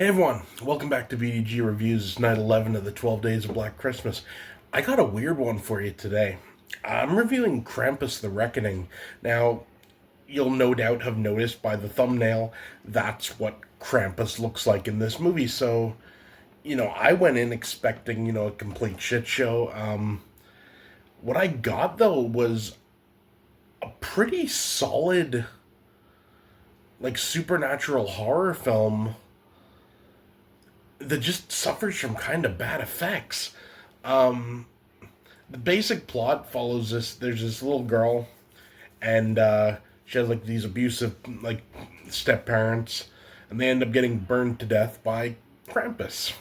Hey everyone, welcome back to VDG Reviews, night 11 of the 12 Days of Black Christmas. I got a weird one for you today. I'm reviewing Krampus the Reckoning. Now, you'll no doubt have noticed by the thumbnail that's what Krampus looks like in this movie. So, I went in expecting, a complete shit show. What I got though was a pretty solid, like, supernatural horror film that just suffers from kind of bad effects. Um, the basic plot follows this. There's this little girl, and she has like these abusive like step parents, and they end up getting burned to death by Krampus.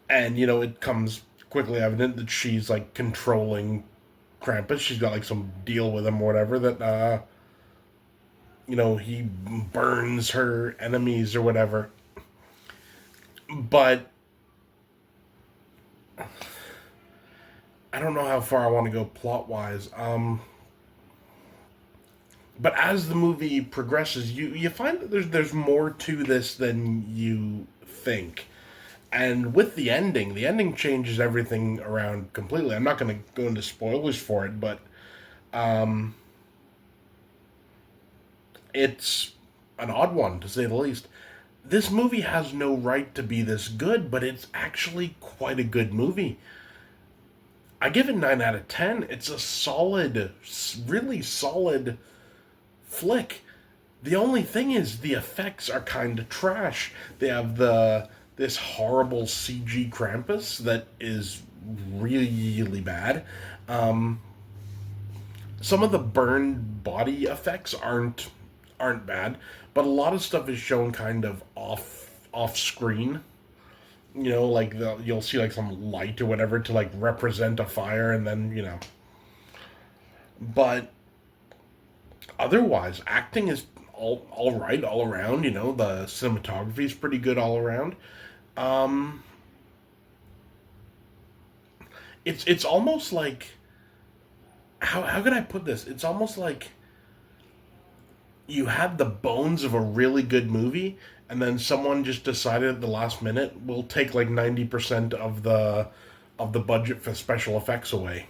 And it comes quickly evident that she's like controlling Krampus. She's got like some deal with him or whatever that he burns her enemies or whatever. But I don't know how far I want to go plot wise. But as the movie progresses, you find that there's more to this than you think. And with the ending changes everything around completely. I'm not going to go into spoilers for it, but um, it's an odd one to say the least. This movie has no right to be this good, but it's actually quite a good movie. I give it 9 out of 10. It's a solid, really solid flick. The only thing is the effects are kind of trash. They have this horrible CG Krampus that is really bad. Um, some of the burned body effects aren't bad, but a lot of stuff is shown kind of off screen. Like you'll see like some light or whatever to like represent a fire, and then But otherwise, acting is all right all around. The cinematography is pretty good all around. Um, it's almost like how can I put this? It's almost like you had the bones of a really good movie, and then someone just decided at the last minute we'll take like 90% of the budget for special effects away.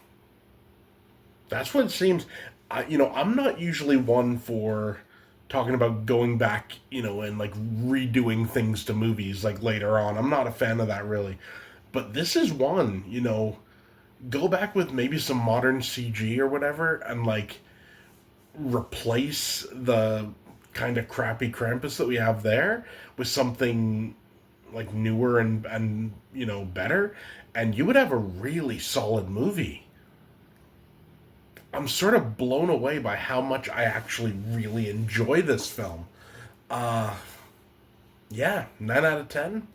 That's what it seems. I'm not usually one for talking about going back, and like redoing things to movies like later on. I'm not a fan of that really. But this is one, go back with maybe some modern CG or whatever and like replace the kind of crappy Krampus that we have there with something like newer and better, and you would have a really solid movie. I'm sort of blown away by how much I actually really enjoy this film. Uh yeah, 9 out of 10.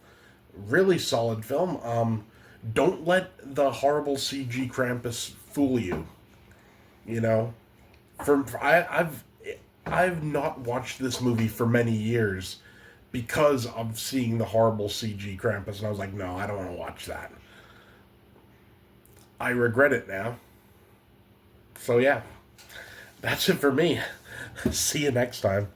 Really solid film. Don't let the horrible CG Krampus fool you, you know. I've not watched this movie for many years because of seeing the horrible CG Krampus, and I was like, no, I don't want to watch that. I regret it now. So yeah, that's it for me. See you next time.